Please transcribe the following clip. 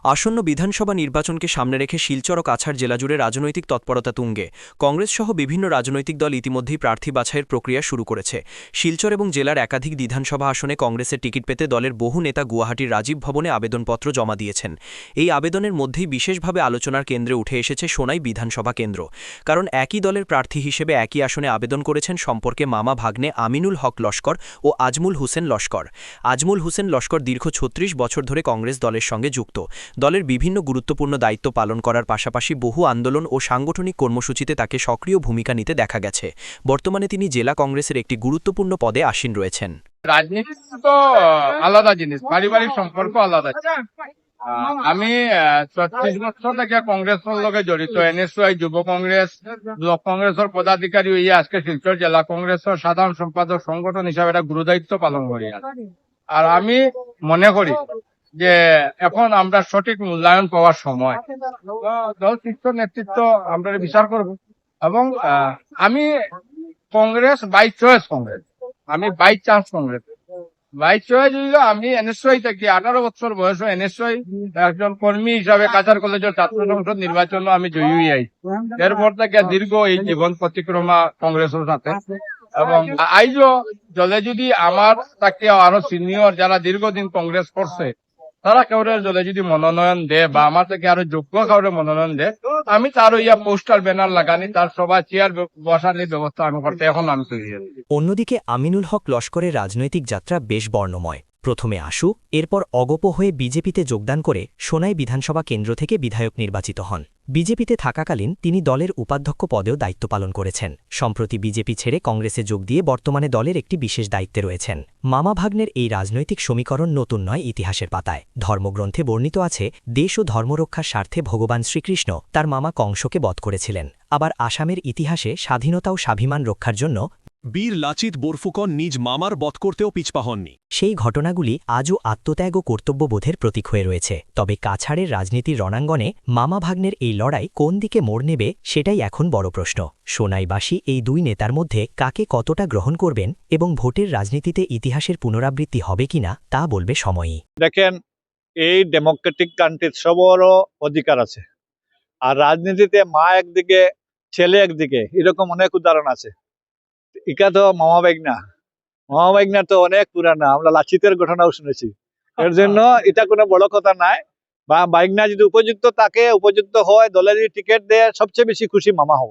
আসন্ন বিধানসভা নির্বাচনকে সামনে রেখে শিলচর ও কাছাড় জেলাজুড়ে রাজনৈতিক তৎপরতা তুঙ্গে। কংগ্রেসসহ বিভিন্ন রাজনৈতিক দল ইতিমধ্যেই প্রার্থী বাছাইয়ের প্রক্রিয়া শুরু করেছে। শিলচর এবং জেলার একাধিক বিধানসভা আসনে কংগ্রেসের টিকিট পেতে দলের বহু নেতা গুয়াহাটির রাজীব ভবনে আবেদনপত্র জমা দিয়েছেন। এই আবেদনের মধ্যেই বিশেষভাবে আলোচনার কেন্দ্রে উঠে এসেছে সোনাই বিধানসভা কেন্দ্র। কারণ একই দলের প্রার্থী হিসেবে একই আসনে আবেদন করেছেন সম্পর্কে মামা ভাগ্নে আমিনুল হক লস্কর ও আজমুল হোসেন লস্কর। আজমুল হোসেন লস্কর দীর্ঘ ৩৬ বছর ধরে কংগ্রেস দলের সঙ্গে যুক্ত। দলের বিভিন্ন গুরুত্বপূর্ণ দায়িত্ব পালন করার পাশাপাশি বহু আন্দোলন ও সাংগঠনিক কর্মসূচিতে তাকে সক্রিয় ভূমিকা নিতে দেখা গেছে। বর্তমানে তিনি জেলা কংগ্রেসের একটি গুরুত্বপূর্ণ পদে আসীন রয়েছেন। রাজনীতি তো আলাদা জিনিস, পারিবারিক সম্পর্ক আলাদা। আমি ৩৬ বছর থেকে কংগ্রেসের লগে জড়িত। এনএসইউ যুব কংগ্রেস, ব্লক কংগ্রেসের পদাধিকারী হইয়া আজকে শিলচর জেলা কংগ্রেসের সাধারণ সম্পাদক সংগঠন হিসাবে একটা গুরুদায়িত্ব পালন করি। আর আমি মনে করি যে এখন আমরা সঠিক মূল্যায়ন পাওয়ার সময়। দল শীর্ষ নেতৃত্ব আমরা বিচার করব এবং আমি কংগ্রেস বাই চয়েস কংগ্রেস, আমি by chance Congress. By choice হইল আমি এনএসইউ থেকে 18 বছর বয়স এনএসইউ একজন কর্মী হিসাবে কাছাড় কলেজের ছাত্র সংসদ নির্বাচন আমি জয়ী হয়ে আই। এরপর থেকে দীর্ঘ এই জীবন প্রতিক্রমা কংগ্রেসের সাথে। এবং আইজও দলে যদি আমার তাকে আরো সিনিয়র যারা দীর্ঘদিন কংগ্রেস করছে তারা কাউরে দলে যদি মনোনয়ন দেয় বা আমার থেকে আরো যোগ্য কাউরে মনোনয়ন দেয়, আমি তার ইয়া পোস্টার ব্যানার লাগানি, তার সভা চেয়ার বসানোর ব্যবস্থা আমি করতে এখন আমি তৈরি আছি। অন্যদিকে আমিনুল হক লস্করের রাজনৈতিক যাত্রা বেশ বর্ণময়। প্রথমে আশু, এরপর অগপ হয়ে বিজেপিতে যোগদান করে সোনাই বিধানসভা কেন্দ্র থেকে বিধায়ক নির্বাচিত হন। বিজেপিতে থাকাকালীন তিনি দলের উপাধ্যক্ষ পদেও দায়িত্ব পালন করেছেন। সম্প্রতি বিজেপি ছেড়ে কংগ্রেসে যোগ দিয়ে বর্তমানে দলের একটি বিশেষ দায়িত্বে রয়েছেন। মামা ভাগ্নের এই রাজনৈতিক সমীকরণ নতুন নয় ইতিহাসের পাতায়। ধর্মগ্রন্থে বর্ণিত আছে, দেশ ও ধর্মরক্ষার স্বার্থে ভগবান শ্রীকৃষ্ণ তার মামা কংসকে বধ করেছিলেন। আবার আসামের ইতিহাসে স্বাধীনতা ও স্বাভিমান রক্ষার জন্য বীর লাচিত বোরফুকন নিজ মামার বধ করতেও পিছপা হননি। সেই ঘটনাগুলি আজও আত্মত্যাগ ও কর্তব্যবোধের প্রতীক হয়ে রয়েছে। তবে কাছাড়ের রাজনীতির রণাঙ্গনে মামা ভাগ্নের এই লড়াই কোন দিকে মোড় নেবে সেটাই এখন বড় প্রশ্ন। সোনাইবাসী এই দুই নেতার মধ্যে কাকে কতটা গ্রহণ করবেন এবং ভোটের রাজনীতিতে ইতিহাসের পুনরাবৃত্তি হবে কিনা তা বলবে সময়ই। দেখেন, এই ডেমোক্রেটিক কান্ট্রির সবারও অধিকার আছে। আর রাজনীতিতে মা একদিকে ছেলে একদিকে, এরকম অনেক উদাহরণ আছে। এটা তো মামা বাইগনা তো অনেক পুরানা, আমরা লাচিতের ঘটনাও শুনেছি। এর জন্য এটা কোনো বড় কথা নাই। বা বাইগনা যদি উপযুক্ত তাকে উপযুক্ত হয়, দলের টিকিট দেয়, সবচেয়ে বেশি খুশি মামা হব।